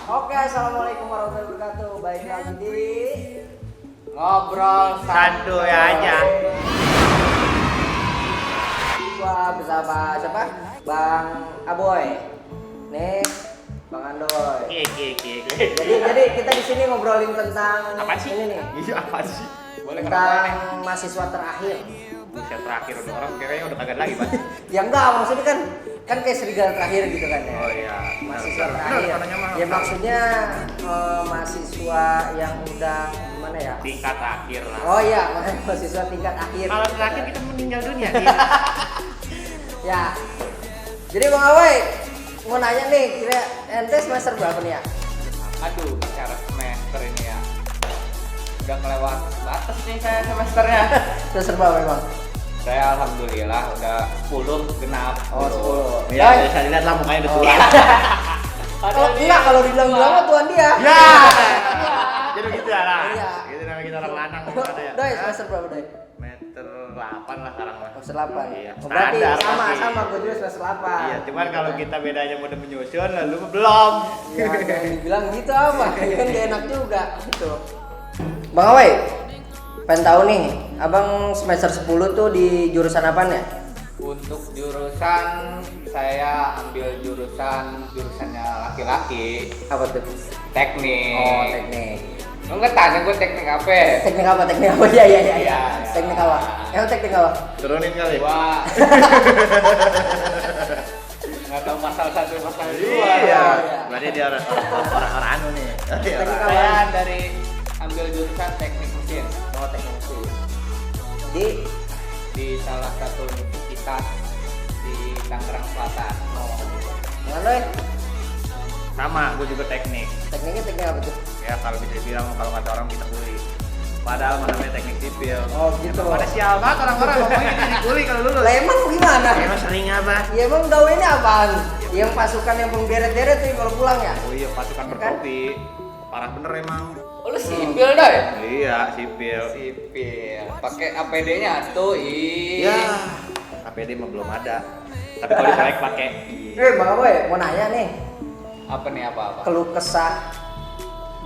Oke, assalamualaikum warahmatullahi wabarakatuh. Baik lagi di ngobrol santuy aja. gua bersama siapa? Bang Aboy. Nih, Bang Andoy. Jadi kita di sini ngobrolin tentang Apa sih? ini nih. Iya apa sih? boleh Tentang mahasiswa terakhir. Buset terakhir udah orang kayaknya udah kagak lagi, Pak. Ya enggak, maksudnya kan kayak serigala terakhir gitu kan ya. Oh iya. Mahasiswa Benar, terakhir. katanya mah. Ya maksudnya mahasiswa yang udah gimana ya? Tingkat akhir lah. Oh iya, mahasiswa tingkat akhir. Kalau terakhir kita meninggal dunia nih. Ya. Jadi Bang Awoy mau nanya nih, kira ente semester berapa nih ya? aduh bicara semester ini ya udah kelewat batas nih saya semesternya. Semester berapa Bang? Saya alhamdulillah udah 10 genap. Oh, 10. Ya, bisa dilihat lah mukanya udah tua. Kalau enggak, kalau dibilang-bilang mah tuan dia. Ya. Jadi gitu ya lah. Iya. Gitu namanya kita orang lanang gimana ya? Doi, semester berapa Doi? Meter 8 lah sekarang lah. Semester 8. Iya. Oh, berarti Standar sama pasti. gue juga semester 8. Iya, cuman kalau kita bedanya udah menyusun lalu belum. Ya, jangan dibilang gitu apa? Kan gak enak juga gitu. Bang Awoy, pengen tahu nih, Abang semester 10 tuh di jurusan apaan ya? Untuk jurusan saya ambil jurusannya laki-laki, Apa tuh? teknik. Oh, teknik. Enggak tanya gue teknik apa? Teknik apa? Teknik apa? Iya. Iya. Teknik apa? Emang teknik apa? Turunin kali. Gua nggak tahu pasal 1 pasal 2. Iya. Berarti dia orang anu nih. Teknik apa? Saya dari ambil jurusan teknik mesin Oh, teknik mesin. di salah satu universitas di Tangerang Selatan. Mana Doi? Sama, gue juga teknik. Tekniknya teknik apa tuh? Ya kalau bisa dibilang kalau kata orang kita kuli. Padahal namanya teknik sipil. Oh, gitu. Pada sial banget orang-orang ngomongin jadi kuli kalau lulus. Lah emang gimana? Emang sering apa? Ya emang gawennya apaan? Yang pasukan yang penggeret-deret tuh kalau pulang ya? Oh iya pasukan bertopi. Parah bener emang. Oh, lu sipil dah ya? Iya sipil. Sipil. Pakai APD-nya tuh, Ya APD mah belum ada. Tapi kalau proyek pakai. Bang Aboy, mau nanya nih, Apa nih apa-apa? keluh kesah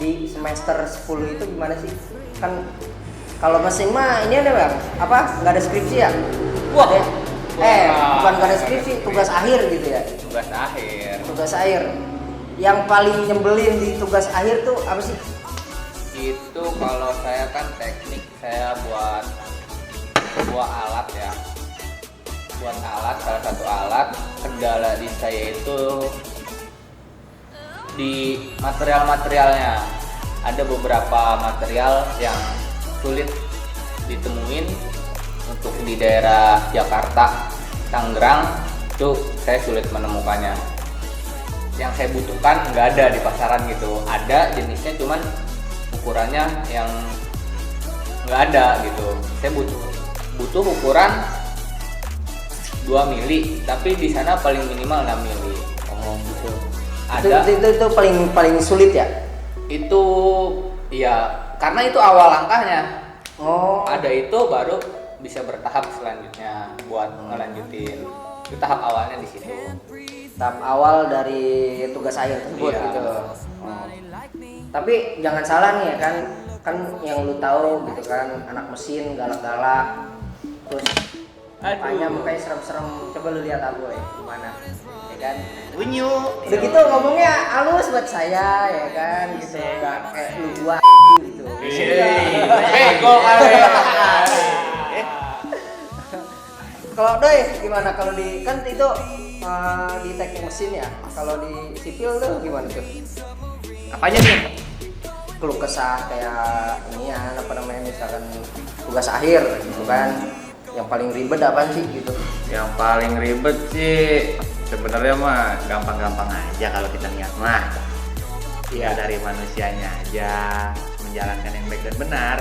di semester 10 itu gimana sih? Kan kalau mesin mah ini ada Bang, apa? Nggak ada skripsi ya? Wah. Ada. Wah. Bukan nggak ada skripsi, tugas akhir gitu ya? Tugas akhir. Tugas akhir. Yang paling nyebelin di tugas akhir tuh apa sih? Itu kalau saya kan teknik, saya buat sebuah alat ya. Buat alat, salah satu alat. Kendala di saya itu di material-materialnya. Ada beberapa material yang sulit ditemuin untuk di daerah Jakarta, Tangerang itu saya sulit menemukannya. Yang saya butuhkan nggak ada di pasaran gitu. Ada jenisnya cuman ukurannya yang nggak ada gitu. Saya butuh ukuran 2 mili, tapi di sana paling minimal 6 mili. Oh gitu. Ada Itu paling sulit ya? itu ya karena itu awal langkahnya. Oh. Ada itu baru bisa bertahap selanjutnya buat ngelanjutin. Itu tahap awalnya di situ. Tahap awal dari tugas akhir tersebut Iya. gitu. Oh. Tapi jangan salah nih ya kan yang lu tahu gitu kan, anak mesin galak-galak. Terus mukanya serem-serem. Coba lu lihat Aboy gimana? Ya kan? Unyu. Udah gitu ngomongnya halus buat saya ya kan gitu. Enggak kayak lu gua gitu. Bego kali. Kalau Doi gimana kalau di kan itu di teknik mesin ya. Kalau di sipil tuh gimana tuh? Apanya nih? Keluh kesah kayak ini ya apa namanya misalkan tugas akhir gitu kan. Yang paling ribet apaan sih gitu? Yang paling ribet sih sebenarnya mah gampang-gampang aja kalau kita niat mah. Ya dari manusianya aja menjalankan yang baik dan benar.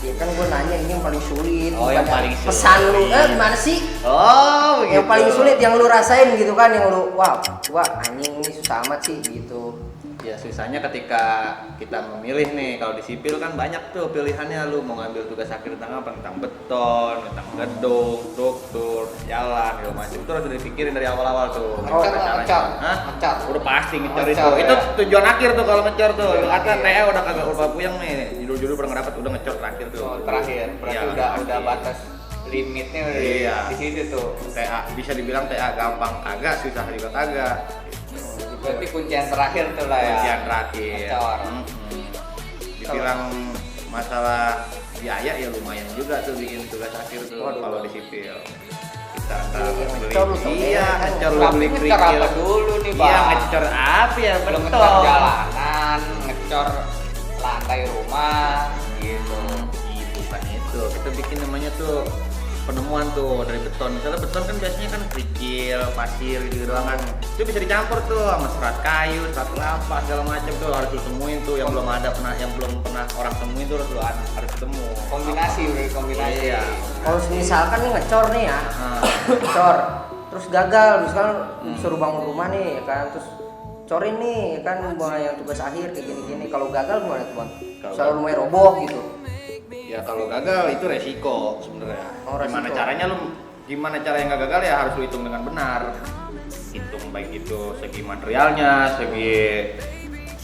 Ya kan gue nanya ini yang paling sulit. Oh, yang bukan paling pesan lu sulit. gimana sih? Oh, begitu. Yang paling sulit yang lu rasain gitu kan, yang lu wah anjing ini susah amat sih gitu. Ya susahnya ketika kita memilih nih, kalau di sipil kan banyak tuh pilihannya, lu mau ngambil tugas akhir tentang apa, tentang beton, tentang gedung, struktur, jalan, gitu macam itu harus dipikirin dari awal-awal tuh. Ngecor. Udah pasti ngecor Ngecor, itu ya. tujuan akhir tuh kalau ngecor tuh. Tujuan Kata akhir. TA udah kagak lupa puyeng nih, judul-judul pernah dapat udah ngecor terakhir tuh. Terakhir, berarti Iya, udah pasti. batas limitnya udah Iya. di situ tuh. TA bisa dibilang TA gampang kagak, susah juga kagak. Berarti kuncian terakhir tuh lah ya. Kuncian terakhir. Ngecor. Dibilang masalah biaya ya lumayan juga tuh bikin tugas akhir tuh Waduh. kalau di sipil. Kita ntar Iya, beli, ngecor lu tau iya kan. ngecor lu Tapi beli ngecor kerikil. apa dulu nih, Bang? Iya ngecor apa ya, Belum beton. ngecor jalanan, ngecor lantai rumah gitu. Iya, bukan itu. Kita bikin namanya tuh penemuan tuh dari beton. Misalnya beton kan biasanya kan kerikil, pasir gitu doang kan. Itu bisa dicampur tuh sama serat kayu, serat kelapa segala macam tuh harus lu temuin tuh yang belum pernah orang temuin tuh harus ketemu. Kombinasi, udah kombinasi. Iya. Kalau misalkan nih ngecor nih ya, Nah, ngecor, terus gagal, misalkan suruh bangun rumah nih, ya kan, terus corin nih, ya kan, mulai yang tugas akhir kayak gini-gini. Kalau gagal gimana tuh bang? Kalau Misalnya rumahnya roboh gitu. ya kalau gagal itu resiko sebenarnya. Oh, resiko. Gimana cara yang nggak gagal ya harus lu hitung dengan benar. Hitung baik itu segi materialnya, segi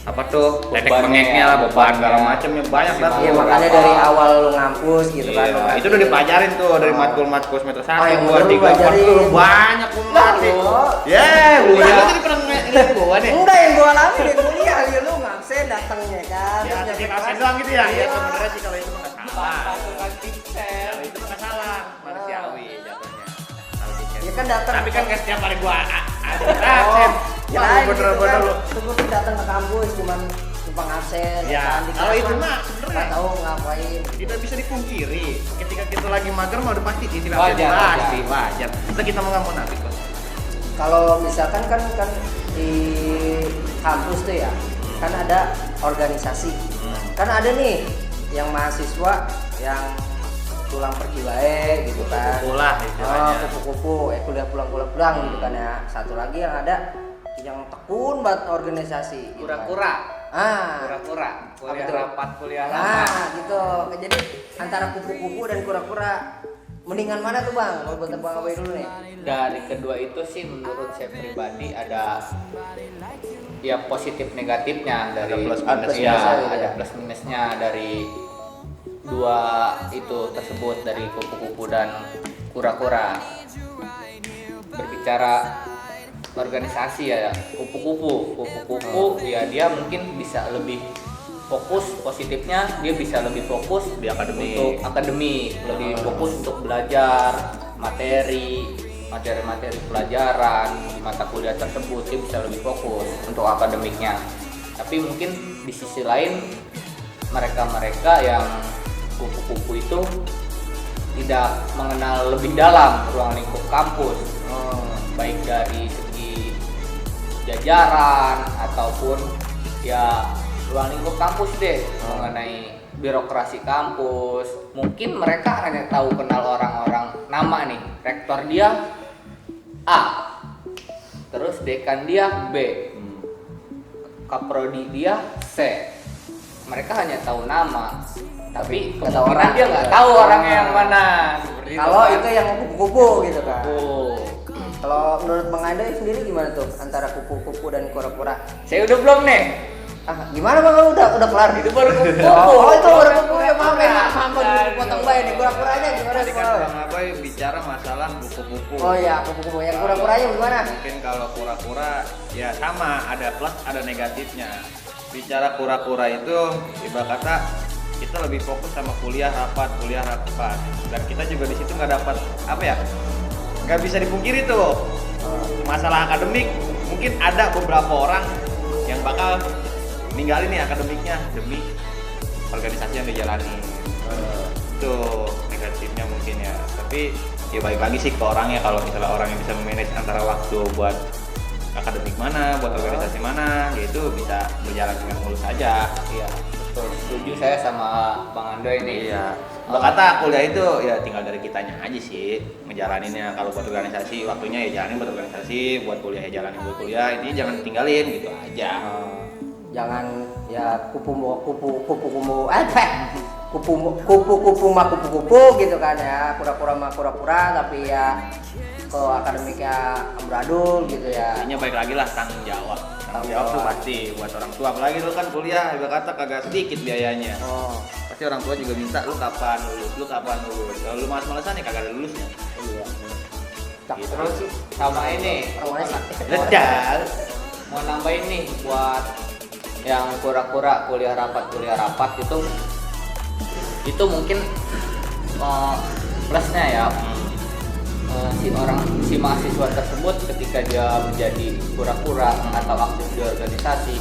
apa tuh, tetek Bebannya, bengeknya lah, beban bebannya. segala macamnya banyak Masih banget. Iya Beberapa. makanya dari awal lu ngampus gitu kan. Iya, lu itu udah dipelajarin tuh dari Oh. matkul semester 1, Oh, yang 2, bener lu 3, 4 pelajarin. tuh banyak Lah, mati. lu. Ya, lu Iya. lu tadi pernah ngeliat gua nih. Enggak, yang gua alami di kuliah ya lu ngabsen datangnya kan. Ya, Terus titip nyampe absen kelas. doang gitu ya. Ya Iya. sebenarnya sih kalau itu mah nggak salah. Pasukan tipsen. Kalau itu mah nggak salah, manusiawi jatuhnya. Kalau di Ya kan datang. Tapi kan nggak setiap hari gua ada absen. Ya, Wah, gitu bener-bener kan. lu. Terus tuh datang ke kampus cuman numpang absen. Ya, kan, di kalau kelas itu mah mah sebenarnya nggak tahu ngapain. tidak bisa dipungkiri. Ketika kita lagi mager mah udah pasti titip Wajar, absen pasti wajar. wajar. Kita kita mau nggak mau nafik kok. Kalau misalkan kan di kampus tuh ya, kan ada organisasi. Kan ada nih yang mahasiswa yang pulang pergi baik gitu kan. Kupu-kupu lah istilahnya. Kupu-kupu, kuliah pulang gitu kan ya. Satu lagi yang ada yang tekun banget organisasi. gitu kan. Kura-kura. Ah, Kura-kura. Kuliah Apa tuh? rapat, kuliah rapat. nah gitu. Jadi antara kupu-kupu dan kura-kura, mendingan mana tuh bang? Kalau buat Bang Abai dulu nih. Dari kedua itu sih menurut saya pribadi ada ya positif negatifnya dari Ada plus minusnya ya, gitu ada ya. plus minusnya dari dua itu tersebut, dari kupu-kupu dan kura-kura. Berbicara organisasi ya, kupu-kupu ya dia mungkin bisa lebih fokus, positifnya dia bisa lebih fokus Di akademik. untuk akademik, lebih fokus untuk belajar materi pelajaran di mata kuliah tersebut, dia bisa lebih fokus untuk akademiknya. Tapi mungkin di sisi lain mereka yang kupu-kupu itu tidak mengenal lebih dalam ruang lingkup kampus, baik dari segi jajaran ataupun ya ruang lingkup kampus deh, mengenai birokrasi kampus. Mungkin mereka hanya tahu kenal orang-orang nama nih, rektor dia A, terus dekan dia B, kaprodi dia C. Mereka hanya tahu nama, tapi nggak tahu kemungkinan orang. dia nggak tahu orangnya yang mana. Seperti Kalau kan. itu yang kupu-kupu gitu kan. Oh. Kalau menurut Bang Anda sendiri gimana tuh antara kupu-kupu dan kura-kura? Saya udah belum nih. Ah, gimana Bang? Udah kelar. Itu baru kupu. Oh, itu baru kupu ya, maaf ya. Maaf dulu potong bae nih. Kura-kuranya gimana Tadi sih? kan Bang Abai bicara masalah kupu-kupu. Oh iya, kupu-kupu. Yang kura-kuranya gimana? Mungkin kalau kura-kura ya sama, ada plus ada negatifnya. Bicara kura-kura itu ibarat kata kita lebih fokus sama kuliah rapat, dan kita juga di situ nggak dapat apa ya, nggak bisa dipungkiri tuh masalah akademik. Mungkin ada beberapa orang yang bakal ninggalin nih akademiknya demi organisasi yang dijalani. Itu negatifnya mungkin ya, tapi ya balik lagi sih ke orangnya. Kalau misalnya orang yang bisa memanage antara waktu buat akademik mana, buat organisasi mana, ya itu bisa berjalan dengan mulus aja. Iya, betul. Setuju saya sama Bang Ando ini. Iya. Kata kuliah itu ya tinggal dari kitanya aja sih ngejalaninnya. Kalau buat organisasi waktunya ya jalanin buat organisasi, buat kuliah ya jalanin buat kuliah. Ini jangan tinggalin gitu aja. jangan ya kupu gitu kan ya, pura-pura tapi ya kalau akademiknya amburadul gitu ya. Intinya baik lagi lah tanggung jawab tuh pasti buat orang tua, apalagi lu kan kuliah ibarat kata kagak sedikit biayanya. Pasti orang tua juga minta lu kapan lulus. Kalau lu malas-malasan ya kagak ada lulusnya. Iya. Gitu. Terus sama ini Ledal. mau nambahin nih buat yang kura-kura kuliah rapat itu mungkin plusnya ya, si mahasiswa tersebut ketika dia menjadi kura-kura atau aktif di organisasi,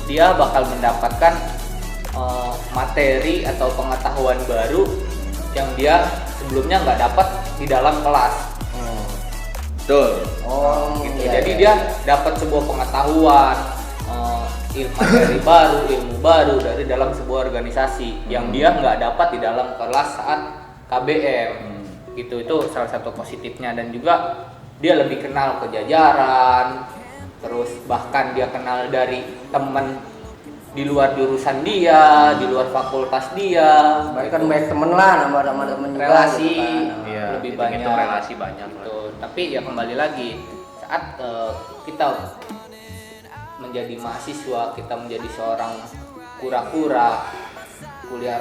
dia bakal mendapatkan materi atau pengetahuan baru yang dia sebelumnya nggak dapat di dalam kelas. Betul. Gitu. Iya, Jadi iya. dia dapat sebuah pengetahuan, materi baru, ilmu baru dari dalam sebuah organisasi yang dia nggak dapat di dalam kelas saat KBM. Gitu, itu salah satu positifnya. Dan juga dia lebih kenal ke jajaran, terus bahkan dia kenal dari teman di luar jurusan dia, di luar fakultas dia. Bahkan banyak temen lah, nama temen juga Relasi gitu kan. Iya, lebih itu banyak. relasi banyak gitu. Tapi ya kembali lagi, saat kita menjadi mahasiswa, kita menjadi seorang kura-kura, kuliah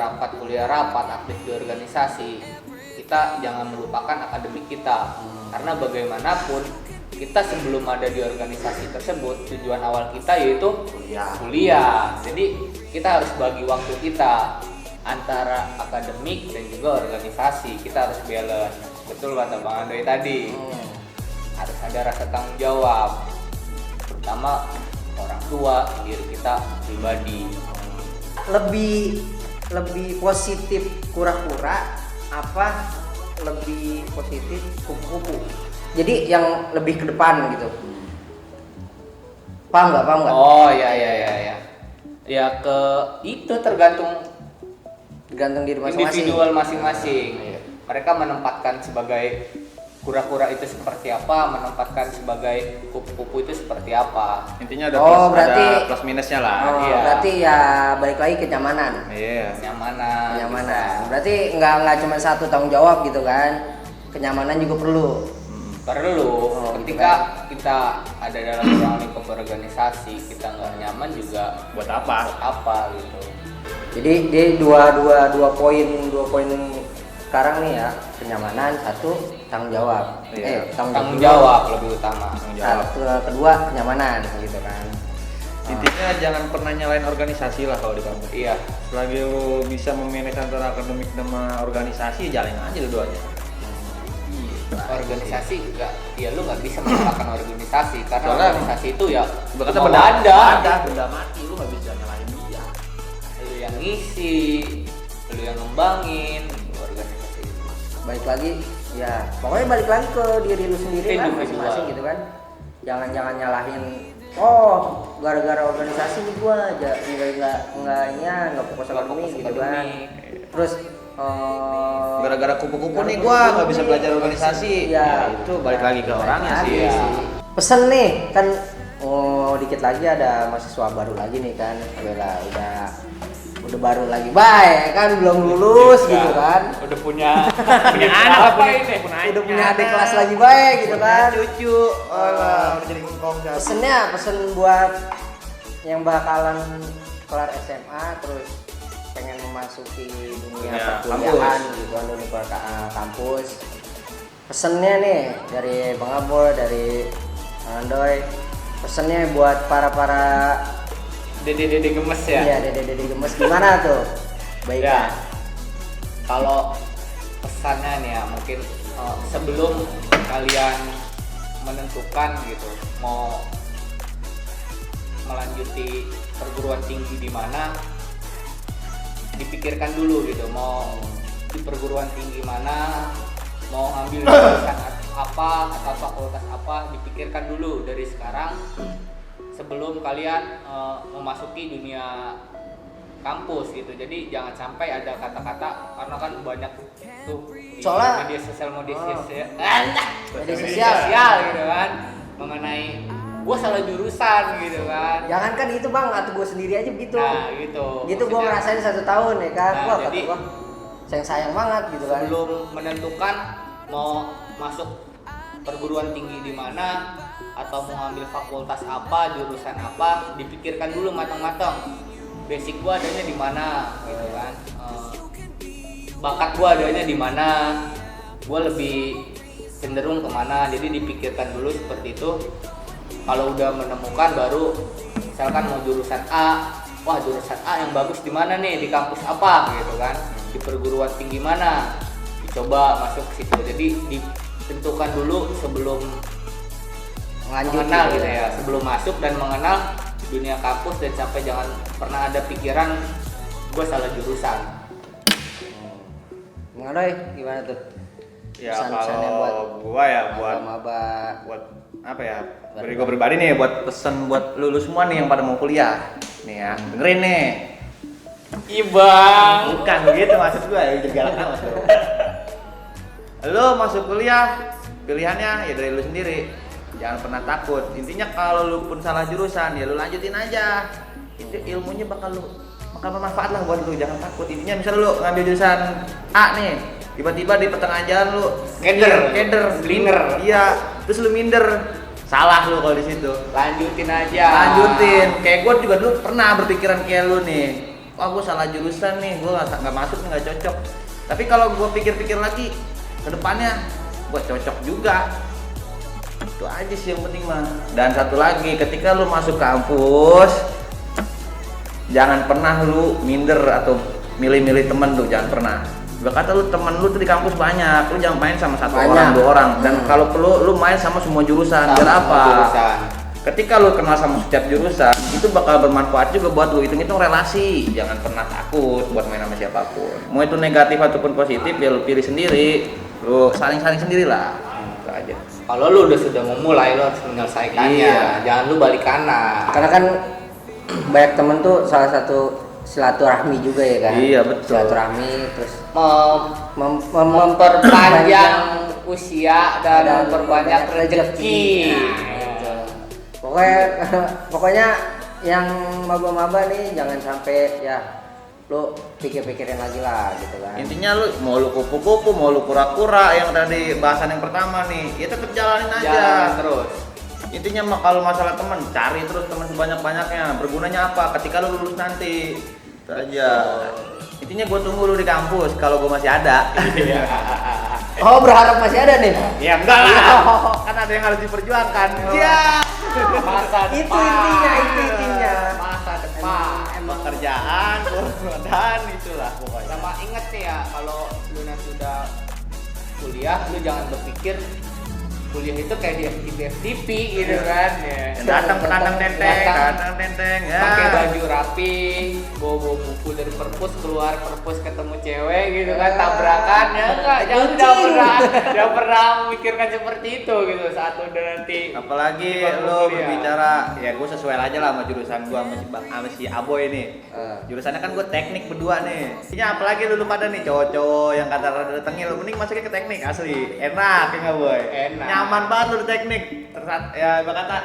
rapat, aktif di organisasi, kita jangan melupakan akademik kita. Karena bagaimanapun kita sebelum ada di organisasi tersebut, tujuan awal kita yaitu kuliah. Jadi kita harus bagi waktu kita antara akademik dan juga organisasi. Kita harus balance. Betul kata Bang Andoi tadi. Harus ada rasa tanggung jawab, terutama orang tua, diri kita pribadi. Lebih positif kura-kura apa lebih positif kupu-kupu? Jadi yang lebih ke depan gitu. Paham nggak? Oh ya. Ya ke itu tergantung Diri masing-masing. individual masing-masing. Iya. Mereka menempatkan sebagai kura-kura itu seperti apa, menempatkan sebagai kupu-kupu itu seperti apa. Intinya ada plus minusnya lah. Iya. Berarti ya balik lagi kenyamanan. Iya. Kenyamanan. Kenyamanan. Berarti nggak cuma satu tanggung jawab gitu kan. Kenyamanan juga perlu. Ketika kita ada dalam ruang lingkup organisasi, kita nggak nyaman juga Buat apa? gitu. Jadi dia dua poin sekarang nih ya, kenyamanan, satu tanggung jawab. Iya. Tanggung jawab lebih utama. Kedua kenyamanan gitu kan. Intinya jangan pernah nyalain organisasi lah kalau di kampus. Iya. Selagi lu bisa memanage antara akademik sama organisasi, jalanin aja dua-duanya. Organisasi enggak, ya lu nggak bisa menyalahkan organisasi karena Soalnya organisasi itu ya Berkata cuma benda mati, lu nggak bisa nyalain dia. lu yang ngisi, lu yang ngembangin organisasi itu. Balik lagi ya, pokoknya balik lagi ke diri lu sendiri lah Individual. masing-masing gitu kan. Jangan nyalahin gara-gara organisasi nih gua aja nggak fokus akademik gitu kan. Terus Gara-gara kupu-kupu nih gua nggak bisa belajar organisasi. Ya, itu balik lagi ke orangnya sih. Iya. Pesen nih kan, dikit lagi ada mahasiswa baru lagi nih kan. Udah baru lagi, baik kan belum lulus gitu kan. Udah punya anak apa ini? Udah punya adik kelas lagi baik gitu kan. Cucu, udah jadi ngkong. Pesen buat yang bakalan kelar SMA terus pengen memasuki dunia perkuliahan gitu kan, dunia kampus. Pesennya nih dari Bang Abol, dari Bang Andoi, pesennya buat para Dede gemes ya. iya dede gemes gimana tuh baiknya? Ya. Kalau pesannya nih ya mungkin sebelum kalian menentukan gitu mau melanjuti perguruan tinggi di mana, dipikirkan dulu gitu, mau di perguruan tinggi mana, mau ambil jurusan apa atau fakultas apa, dipikirkan dulu dari sekarang sebelum kalian memasuki dunia kampus gitu. Jadi jangan sampai ada kata-kata, karena kan banyak tuh di Soalnya- media sosial media sosial gitu kan mengenai gue salah jurusan gitu kan. Jangankan itu bang, atau gue sendiri aja begitu. Nah gitu. Gitu gue ngerasain 1 tahun ya kan. Nah, Wah jadi, kata gue sayang banget gitu kan. Sebelum menentukan mau masuk perguruan tinggi di mana atau mau ambil fakultas apa, jurusan apa, dipikirkan dulu matang-matang. Basic gua adanya di mana gitu kan. Bakat gua adanya di mana. Gua lebih cenderung kemana, jadi dipikirkan dulu seperti itu. Kalau udah menemukan baru misalkan mau jurusan A, wah jurusan A yang bagus di mana nih, di kampus apa gitu kan, di perguruan tinggi mana, dicoba masuk ke situ. Jadi ditentukan dulu sebelum mengenal gitu ya, sebelum masuk dan mengenal dunia kampus, dan sampai jangan pernah ada pikiran gue salah jurusan. Mengenai gimana tuh? Ya Pesan-pesannya kalau gua ya buat apa ya? Dari gua pribadi nih buat pesen buat lulu semua nih yang pada mau kuliah. Nih ya, dengerin nih. Ibang. Bukan begitu maksud gua, ya jadi galak amat lu. Lu masuk kuliah, pilihannya ya dari lu sendiri. Jangan pernah takut. Intinya kalau lu pun salah jurusan ya lu lanjutin aja. Itu ilmunya bakal bermanfaat lah buat lu, jangan takut. Intinya misalnya lu ngambil jurusan A nih, tiba-tiba di pertengahan jalan lu keder, blinder. Iya, terus lu minder. Salah lu kalau di situ. Lanjutin aja. Lanjutin. Kayak gua juga dulu pernah berpikiran kayak lu nih. Wah, gua salah jurusan nih, gua nggak masuk, nggak cocok. Tapi kalau gua pikir-pikir lagi, ke depannya gua cocok juga. Itu aja sih yang penting mah. Dan satu lagi, ketika lu masuk kampus, jangan pernah lu minder atau milih-milih temen tuh, jangan pernah. Kata lu temen lu tuh di kampus banyak, lu jangan main sama satu orang, 2 orang. Dan kalau perlu lu main sama semua jurusan. Biar apa? Ketika lu kenal sama setiap jurusan, itu bakal bermanfaat juga buat lu. Hitung-hitung relasi, jangan pernah takut buat main sama siapapun. Mau itu negatif ataupun positif, ya lu pilih sendiri. Lu saling-saling sendirilah. Itu aja. Kalau lu sudah memulai, lu harus menyelesaikannya. Iya. Jangan lu balik kanan. Karena kan banyak temen tuh salah satu silaturahmi juga ya kan. Iya betul. Silaturahmi terus memperpanjang usia dan memperbanyak rezeki. Pokoknya yang maba-maba nih jangan sampai ya lu pikir-pikirin lagi lah gitu kan. Intinya lu mau lu kupu-kupu, mau lu kura-kura, yang tadi bahasan yang pertama nih, ya tetap jalanin aja. Jalan terus. Intinya mah kalau masalah teman, cari terus teman sebanyak-banyaknya. Bergunanya apa? Ketika lu lulus nanti. Itu aja. Intinya gue tunggu lu di kampus kalau gue masih ada. Oh, berharap masih ada nih. Ya enggak lah. Kan ada yang harus diperjuangkan. Iya. Masa Itu depan. intinya. Masa depan. Emang kerjaan, dan itulah pokoknya. Sama inget nih ya, kalau lu nanti udah kuliah, lu jangan berpikir kuliah itu kayak di FTV gitu kan ya. Datang penantang tenteng ya. Pakai baju rapi, bawa buku dari perpus, keluar perpus ketemu cewek gitu kan, tabrakan ya enggak, jangan pernah memikirkan seperti itu gitu saat udah nanti. Apalagi lo berbicara, ya gue sesuai aja lah sama jurusan gue sama si Aboy nih. Jurusannya kan gue teknik berdua nih. Intinya apalagi lu pada nih cowok-cowok yang kata rada tengil, mending masuknya ke teknik asli. Enak ya nggak boy? Enak. Nyaman banget lu di teknik. Ya berkata,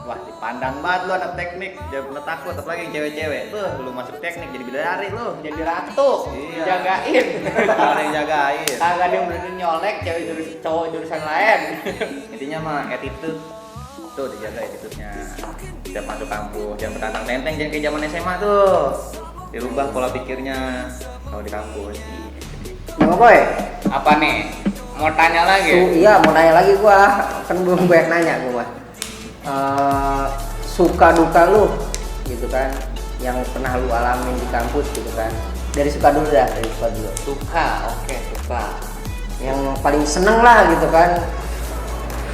wah dipandang banget lu anak teknik, jangan pernah takut. Apalagi yang cewek-cewek, lu masuk teknik jadi bidadari lu. Jadi ratu, Iya. jagain. Ada yang jagain. Agak ada yang berani nyolek cowok jurusan lain. Intinya mah attitude tuh dijaga attitude-nya. Setiap masuk kampus, jangan bertantang tenteng, jangan kayak zaman SMA tuh. Dirubah pola pikirnya kalau di kampus. Bang Boy, Apa nih? Mau tanya lagi? iya mau nanya lagi gua, kan belum banyak nanya gua. Suka duka lu gitu kan, yang pernah lu alamin di kampus gitu kan. Dari suka dulu dah, dari suka dulu. Suka, oke suka. Yang paling seneng lah gitu kan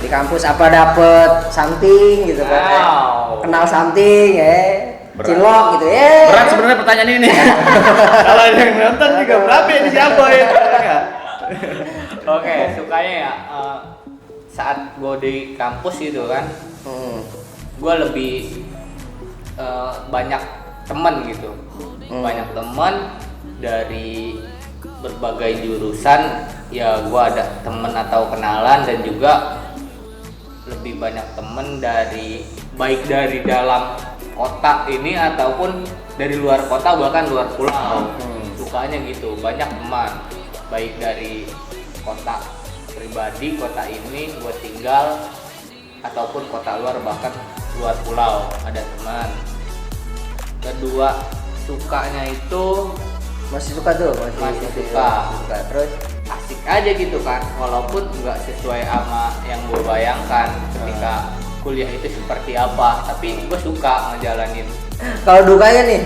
di kampus, apa dapet something gitu kan. Wow. Kenal something Berat. cilok gitu Berat sebenarnya pertanyaan ini. Kalau ada yang nonton juga berapa ini siapa ya? Oke, sukanya ya saat gue di kampus gitu kan, gue lebih banyak teman gitu, banyak teman dari berbagai jurusan. Ya gue ada temen atau kenalan, dan juga lebih banyak temen dari baik dari dalam kota ini ataupun dari luar kota bahkan luar pulau. Sukanya gitu, banyak teman baik dari kota pribadi, kota ini buat tinggal ataupun kota luar bahkan luar pulau ada teman. Kedua, sukanya itu masih suka tuh, masih suka. Terus Asik aja gitu kan, walaupun nggak sesuai sama yang gue bayangkan ketika kuliah itu seperti apa, tapi gue suka ngejalanin. kalau dukanya nih,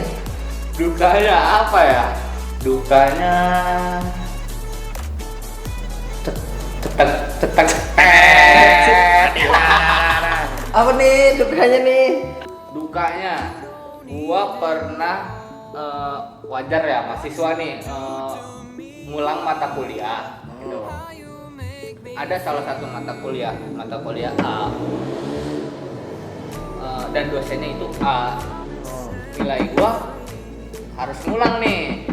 Dukanya apa ya? Dukanya cetek cetek apa nih dukanya nih? Dukanya gua pernah wajar ya mahasiswa nih ngulang mata kuliah gitu. Ada salah satu mata kuliah A, dan dosennya itu A. Nilai gua harus ngulang nih,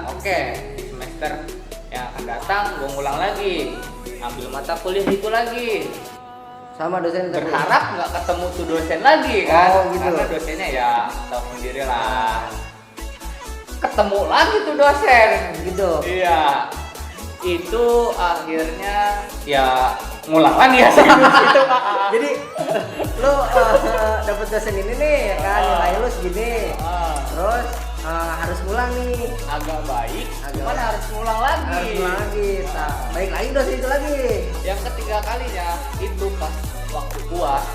oke, di semester yang akan datang gua ngulang lagi, ambil mata kuliah itu lagi, Sama dosen berharap nggak ketemu tuh dosen lagi kan. Oh, gitu. Karena dosennya ya tahu sendiri lah, ketemu lagi tuh dosen gitu. iya, itu akhirnya ya ngulang lagi ya gitu. Jadi lu dapet dosen ini nih ya kan, nilai lu segini. Terus harus ngulang nih. Agak baik, Agak cuman baik. harus ngulang lagi. Harus ngulang lagi. Nah, baik lagi dosen itu lagi. Yang ketiga kalinya itu pas waktu UAS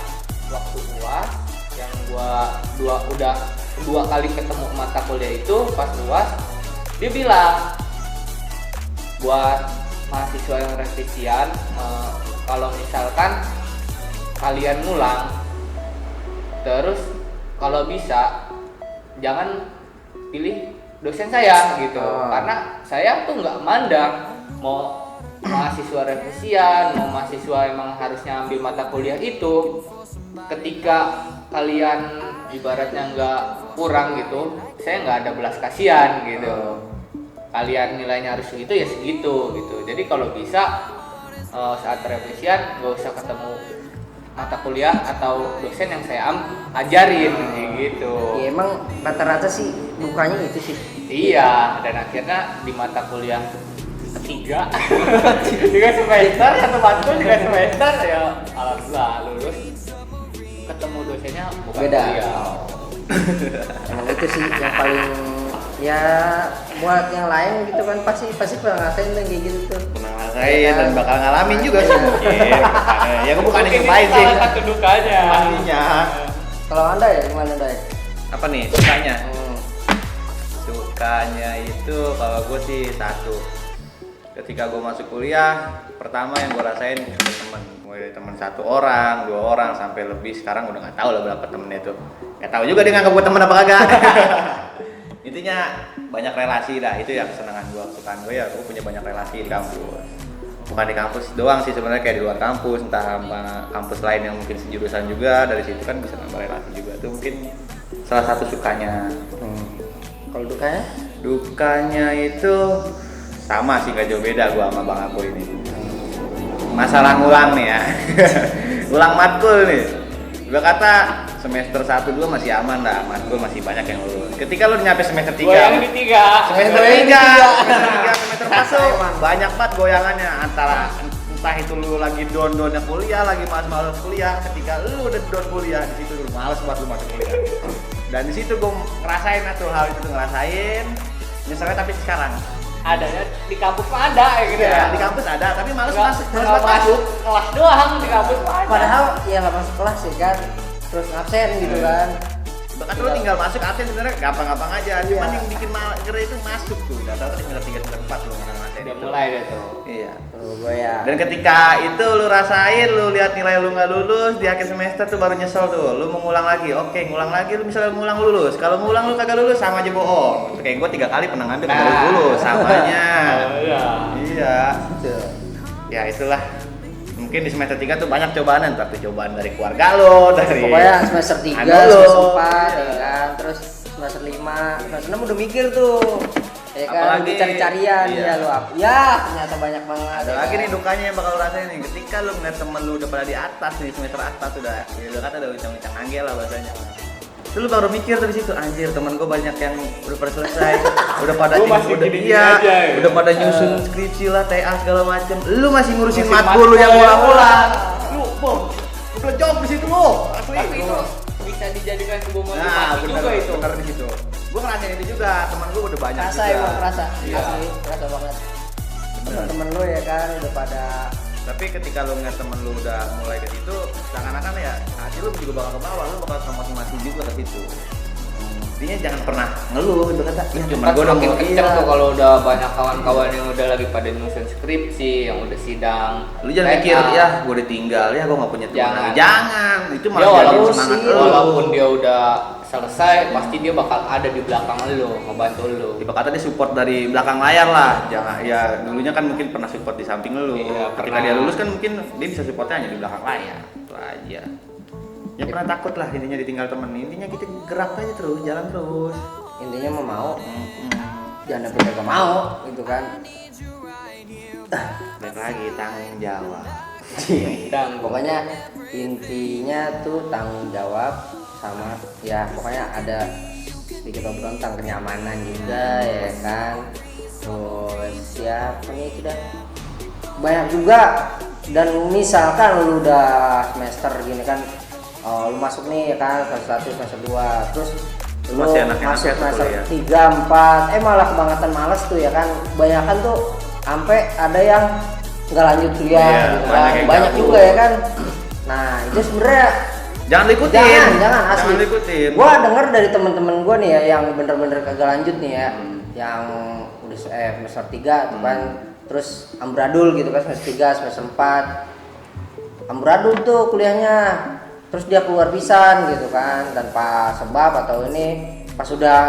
yang gua udah dua kali ketemu mata kuliah itu pas UAS, dia bilang buat mahasiswa yang revisian, kalau misalkan kalian ngulang terus kalau bisa jangan pilih dosen saya gitu, karena saya tuh nggak mandang mau mahasiswa revisian, mau mahasiswa emang harusnya ambil mata kuliah itu, ketika kalian ibaratnya nggak kurang gitu, saya nggak ada belas kasihan gitu. Kalian nilainya harus segitu ya segitu gitu. Jadi kalau bisa saat revisian nggak usah ketemu mata kuliah atau dosen yang saya ajarin gitu. Ya emang rata-rata sih dukanya itu sih. Iya, dan akhirnya di mata kuliah ketiga juga semester, satu matkul juga semester, ya alhamdulillah lulus, ketemu dosennya bukan Beda. kuliah. Emang itu sih yang paling ya buat yang lain gitu kan pasti pernah ngerasain tuh kayak gitu tuh. Pernah ngerasain dan bakal ngalamin juga sih mungkin. Ya gue bukan Mungkin nyumpain itu sih. salah satu dukanya. Pastinya. Kalau anda ya gimana Day? Apa nih sukanya? Sukanya itu kalau gue sih satu. Ketika gue masuk kuliah, pertama yang gue rasain punya teman, mulai dari teman 1 orang, 2 orang sampai lebih. Sekarang udah nggak tahu lah berapa temennya itu. Nggak tahu juga dia nganggap gue teman apa kagak. Intinya banyak relasi dah, itu yang kesenangan gue, kesukaan gue ya. Gue punya banyak relasi di kampus. Bukan di kampus doang sih sebenarnya, kayak di luar kampus, entah sama kampus lain yang mungkin sejurusan juga. Dari situ kan bisa nambah relasi juga. Itu mungkin salah satu sukanya. Kalau dukanya? Dukanya itu sama sih, gak jauh beda gua sama Bang Aku ini. Masalah ngulang nih ya. Ulang matkul nih. Gua kata semester 1 2 masih aman lah, matkul masih banyak yang lulus. Ketika lu nyampe semester 3, Goyang di tiga. semester 3 semester masuk, banyak banget goyangannya, antara entah itu lu lagi down-downnya kuliah, lagi malas kuliah. Ketika lu udah down kuliah, di situ lu males buat lu masuk kuliah. Dan di situ gua ngerasain tuh hal itu tuh, ngerasain. Misalnya tapi sekarang Adanya di kampus mah ada ya gitu ya. di kampus ada, tapi males Nggak- masuk, nggak males masuk. kelas doang di kampus mah ada. Padahal ya nggak masuk kelas sih kan, terus absen gitu kan. Bahkan lu tinggal masuk absen sebenarnya gampang-gampang aja. Iya. Cuman yang bikin mager itu masuk tuh. Data tadi semester 3 semester 4 lu ngerasain Udah itu. mulai deh tuh. Iya. Tuh gue ya. Dan ketika itu lu rasain, lu lihat nilai lu nggak lulus di akhir semester tuh baru nyesel tuh. Lu mau ngulang lagi, oke ngulang lagi. Lu misalnya ngulang lulus, kalau ngulang lu kagak lulus sama aja bohong. Kayak gua 3 kali pernah ngambil kagak lulus, samanya. Iya. Iya. Tuh. Ya itulah. Mungkin di semester 3 tuh banyak cobaan, entah tuh cobaan dari keluarga lo, dari Pokoknya semester 3, anu lo. semester 4 Iya. ya kan, terus semester 5, semester 6 udah mikir tuh. Ya kan, Apalagi cari-carian iya. ya lu apa? Ya ternyata banyak banget. Ada ya lagi kan? nih dukanya yang bakal lu rasain nih, ketika lu ngeliat temen lu udah pada di atas nih, semester atas udah kata udah bincang-bincang anggel lah bahasanya. Terus lu baru mikir tuh di situ, anjir temen gue banyak yang udah pada selesai, udah pada Gua masih udah gini-gini iya, aja, ya. udah pada nyusun skripsi lah, TA segala macem. Lu masih ngurusin Ngurusin matkul lu yang matkul. ulang-ulang. Lu bom, udah job di situ lu. Asli. Tapi itu bisa dijadikan sebuah Nah, motivasi bener, juga itu. bener di situ. Gue ngerasain itu juga, teman gue udah banyak Rasa juga. emang rasa, Iya. asli rasa banget. Bener. Temen-temen lu ya kan udah pada Tapi ketika lu ngeliat temen lu udah mulai ke situ, seakan-akan ya hati lu juga bakal ke bawah, lu bakal motivasi juga ke situ. Intinya jangan pernah ngeluh, gitu kata. Ya, temen Kan gue udah semakin mau kenceng tuh kalau udah banyak kawan-kawan yang udah lagi pada nyusun skripsi, yang udah sidang. Lu jangan mikir, ya gue udah tinggal, ya gue gak punya teman Jangan. lagi. Jangan, itu Dia malah jadi walaupun, semangat lu. walaupun dia udah selesai, pasti dia bakal ada di belakang lu, ngebantu lu. Ibarat kata dia support dari belakang layar lah. Jangan ya dulunya kan mungkin pernah support di samping lu. Iya, Ketika pernah. dia lulus kan mungkin dia bisa supportnya hanya di belakang layar. Itu aja. Ya pernah takut lah intinya ditinggal temen. Intinya kita gerak aja terus, jalan terus. intinya mau jangan sampai gak mau gitu kan. Baik lagi tanggung jawab. Dan Pokoknya intinya tuh tanggung jawab sama ya pokoknya ada sedikit obrolan tentang kenyamanan juga ya kan. Terus ya pokoknya itu dah banyak juga. Dan misalkan lu udah semester gini kan, lu masuk nih ya kan semester 1 semester 2 terus lu Masih enak-enaknya masuk tuh semester kuliah. 3 4 malah kebangetan males tuh ya kan. Banyakan tuh sampai ada yang nggak lanjut kuliah Iya, gitu banyak kan. yang Banyak gabut. juga ya kan. Nah itu sebenarnya Jangan diikutin. jangan asli. Jangan diikutin. Gua denger dari temen-temen gua nih ya yang bener-bener kagak lanjut nih ya, yang udah semester 3 tuh kan, terus amburadul gitu kan semester 3 semester 4 amburadul tuh kuliahnya, terus dia keluar pisan gitu kan tanpa sebab atau ini pas sudah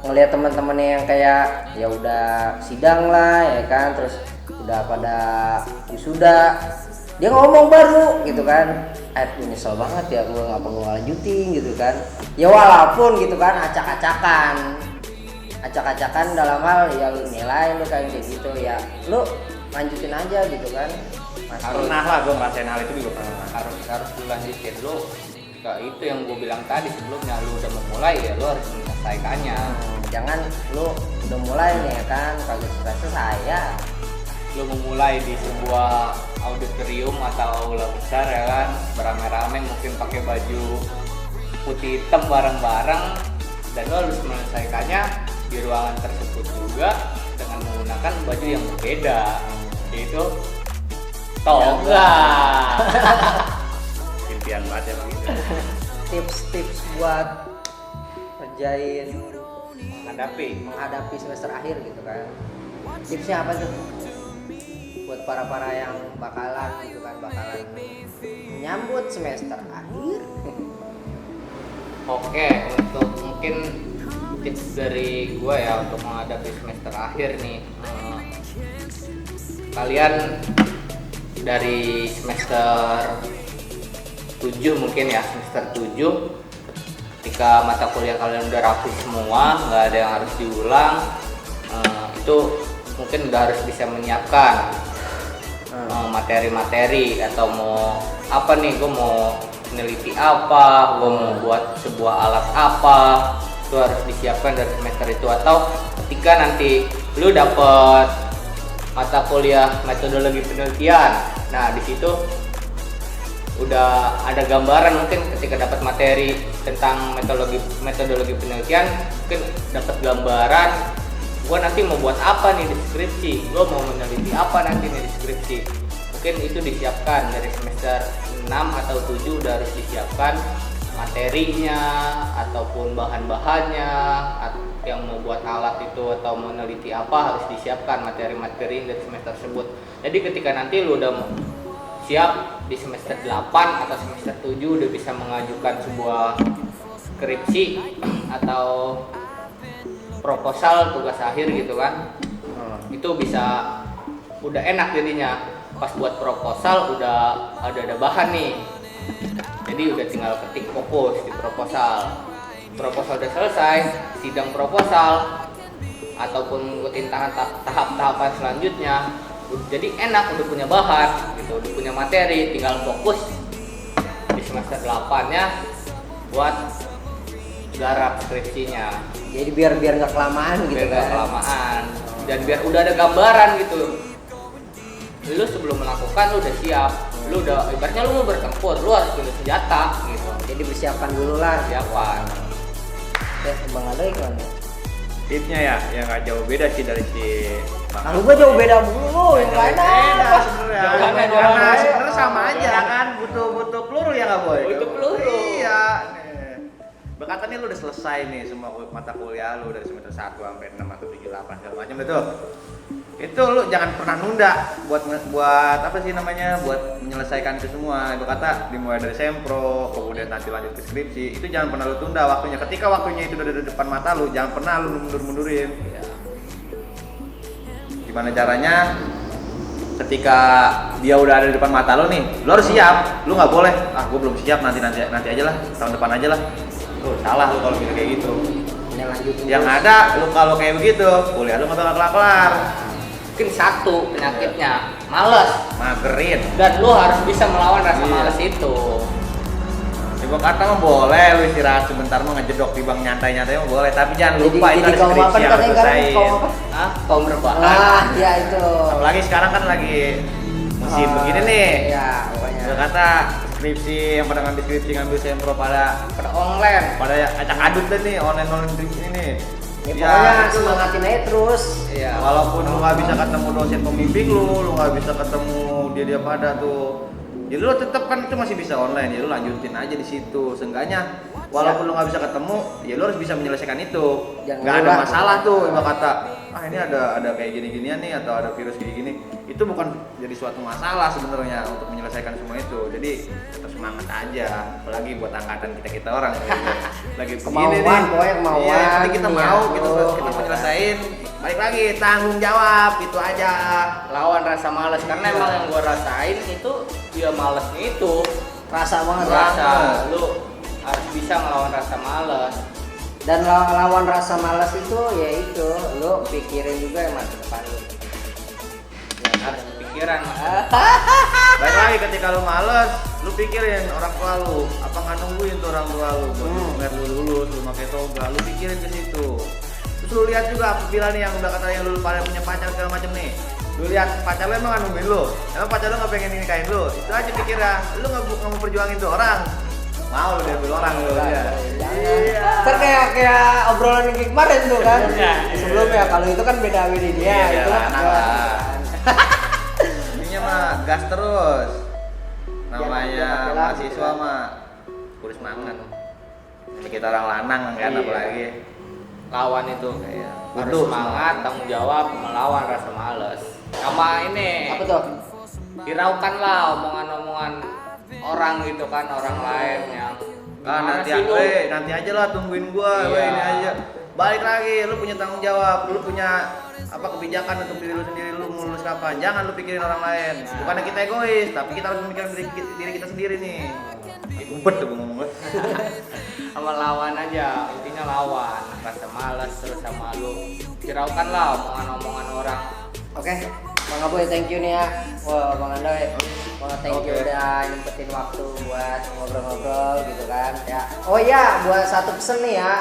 ngelihat teman-temannya yang kayak ya udah sidang lah ya kan, terus udah pada wisuda dia ngomong baru gitu kan, gue nyesel banget ya gue nggak perlu lanjutin gitu kan. Ya walaupun gitu kan acak-acakan dalam hal ya lu nilai lu kayak gitu ya lu lanjutin aja gitu kan. Pernah lah gue ngerasain hal itu juga pernah. harus lu lanjutin lu. Nah, itu yang gue bilang tadi sebelumnya, lu udah memulai ya lu harus menyelesaikannya. Jangan lu udah mulai nih ya kan kagak selesai ya Lu memulai di sebuah auditorium atau aula besar ya kan, beramai-ramai mungkin pakai baju putih hitam bareng-bareng, dan lu harus menyelesaikannya di ruangan tersebut juga dengan menggunakan baju yang berbeda, yaitu toga. Impian banget ya begitu. tips-tips buat kerjain menghadapi semester akhir gitu kan. Tipsnya apa tuh buat para yang bakalan menyambut semester akhir? Oke, untuk mungkin tips dari gue ya untuk menghadapi semester akhir nih, kalian dari semester 7 mungkin ya, semester 7 ketika mata kuliah kalian udah rapi semua, nggak ada yang harus diulang, itu mungkin udah harus bisa menyiapkan materi-materi atau mau apa nih, gue mau meneliti apa, gue mau buat sebuah alat apa, itu harus disiapkan dari semester itu. Atau ketika nanti lu dapet mata kuliah metodologi penelitian, nah di situ udah ada gambaran, mungkin ketika dapat materi tentang metodologi penelitian mungkin dapat gambaran gue nanti mau buat apa nih di skripsi, gue mau meneliti apa nanti nih di skripsi. Mungkin itu disiapkan dari semester 6 atau 7 udah harus disiapkan materinya ataupun bahan-bahannya, yang mau buat alat itu atau meneliti apa harus disiapkan materi-materi dari semester tersebut. Jadi ketika nanti lu udah siap di semester 8 atau semester 7 udah bisa mengajukan sebuah skripsi atau proposal tugas akhir gitu kan, itu bisa udah enak jadinya. Pas buat proposal udah ada bahan nih, jadi udah tinggal ketik fokus di proposal udah selesai, sidang proposal ataupun ngikutin tahap-tahapan selanjutnya, jadi enak, udah punya bahan gitu, udah punya materi, tinggal fokus di semester 8-nya buat garap skripsinya. Jadi biar nggak kelamaan gitu Biar nggak kan. kelamaan dan biar udah ada gambaran gitu. Lu sebelum melakukan lu udah siap, lu udah ibaratnya lu mau bertempur, lu harus punya senjata gitu. Jadi persiapan dulu lah. Persiapan. Bang Ado gimana? Tipsnya ya, yang nggak jauh beda sih dari si Bang. Kalau gua jauh beda mulu, yang lain Beda apa? sebenarnya. Jangan beda. Karena sebenarnya sama aja kan, butuh peluru ya nggak boy? Butuh peluru. Iya. nih. Berkata nih lu udah selesai nih semua mata kuliah lu dari semester 1 sampai 6 atau 7, 8 segala macam itu. Itu lu jangan pernah nunda buat apa sih namanya, buat menyelesaikan itu semua. Itu kata dimulai dari sempro, kemudian nanti lanjut ke skripsi, itu jangan pernah lu tunda waktunya. Ketika waktunya itu udah di depan mata lu, jangan pernah lu mundurin. Ya. Gimana caranya? Ketika dia udah ada di depan mata lu nih, lu harus siap. Lu nggak boleh, gua belum siap, nanti aja lah, tahun depan aja lah. Tuh salah lu kalau kayak gitu. Yang ada lu kalau kayak begitu, kuliah lu nggak bakal kelar. Mungkin satu penyakitnya males, Magerin. dan lu harus bisa melawan rasa Iya. males itu. Ibu kata mah boleh lu istirahat sebentar mah ngejedok di bang nyantai-nyantai mah boleh, tapi jangan lupa itu ada kaum apa skripsi yang harus katanya kan? selesaiin. Kaum apa? Hah? Kaum rebahan. Ah, ya itu. Apalagi sekarang kan lagi musim begini nih. Iya, pokoknya. Ibu kata skripsi yang pada ngambil skripsi ngambil sempro pada online. acak adut deh nih online skripsi ini nih. Ya, pokoknya itu semangatin aja terus. Iya. walaupun lu nggak bisa ketemu dosen pembimbing lu nggak bisa ketemu dia pada tuh, jadi lu tetap kan itu masih bisa online, ya lu lanjutin aja di situ. Seenggaknya walaupun lu nggak bisa ketemu, ya lu harus bisa menyelesaikan itu. Jangan Nggak ada lupa. masalah tuh, ibarat kata ini ada kayak gini-ginian nih atau ada virus gini-gini, itu bukan jadi suatu masalah sebenarnya untuk menyelesaikan semua itu. Jadi tetap semangat aja, apalagi buat angkatan kita orang lagi begini Kemauan, nih. pokoknya kemauan. Iya, yang penting kita Niat mau, lu, kita gitu mau nyelesain. Balik lagi tanggung jawab, itu aja. Lawan rasa males, karena emang yang gua rasain itu ya malesnya itu. Rasa banget Rasa ya. lu harus bisa ngelawan rasa males. Dan lawan rasa malas itu ya itu lu pikirin juga yang masa depan lu. Harus pikiran. Baik lagi ketika lu males, lu pikirin orang tua lu, apa nggak nungguin tuh orang tua lu buat lu lulus, lu pakai toga, lu pikirin ke situ. Terus lu lihat juga apabila nih yang udah katanya lu pada punya pacar segala macam nih, lu lihat pacar lu emang nggak nungguin lu, emang pacar lu nggak pengen nikahin lu, itu aja pikirnya, lu nggak mau perjuangin tuh orang, mau lu diambil orang lu ya. Iya. Ntar kayak obrolan yang kemarin tuh kan. Sebelumnya. Sebelumnya kalau itu kan beda dia Iya, itu beda kan. anak lah. Ininya mah gas terus. Namanya Jangan mahasiswa mah kudu semangat. Kita orang lanang kan Iya. apalagi. Lawan itu Iya. harus Butuh semangat, tanggung jawab, melawan rasa males. Sama ini Apa tuh? hiraukan lah omongan-omongan orang gitu kan, orang lain yang Nanti sih lu? nanti aja lah tungguin gua, Iya. ini aja. Balik lagi, lu punya tanggung jawab, lu punya apa kebijakan untuk diri lu sendiri, lu mau lulus kapan. Jangan lu pikirin orang lain. Bukannya kita egois, tapi kita harus memikirkan diri kita sendiri nih. Ngumpet tuh gua ngomong. Sama lawan aja, intinya lawan rasa malas, terus sama lu hiraukan lah omongan-omongan orang. Oke. Bang Aboy, thank you nih ya. Wah, Bang Andoy. Thank you Oke. udah nyempetin waktu buat ngobrol-ngobrol gitu kan. Ya. Oh iya, buat satu pesen nih ya.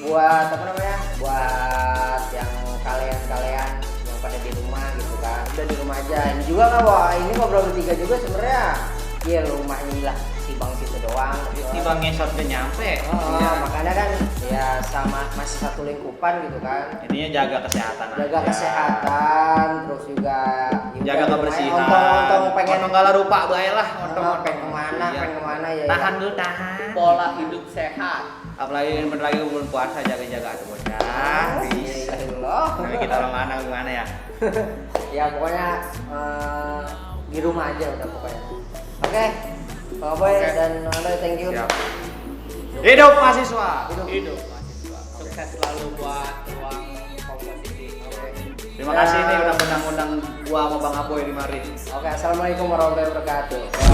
Buat apa namanya? Buat yang kalian yang pada di rumah gitu kan. Udah di rumah aja. Ini juga nggak, wah ini ngobrol bertiga juga sebenarnya. Iya, rumahnya lah si Bang situ doang. Si Bang Ngesot udah nyampe. Oh, makanya kan ya sama masih satu lingkupan gitu kan. Intinya jaga kesehatan Jaga aja. kesehatan, terus juga Jaga kebersihan. Ontong pengen Ontong gala rupa bae lah, ontong pengen kemana, Iya. pengen kemana ya. Tahan dulu, tahan. Pola hidup sehat. Apalagi bentar lagi bulan puasa, jaga-jaga tuh bocah. Bisa. Alhamdulillah. Tapi kita orang lanang gimana ya? Ya pokoknya di rumah aja udah pokoknya. Oke. Bang Boy Oke. dan Anda thank you. Siap. Hidup mahasiswa. Hidup mahasiswa. Sukses selalu buat ruang komposisi. Terima kasih nih udah undang-undang gua sama Bang Aboy di mari. Oke, assalamualaikum warahmatullahi wabarakatuh.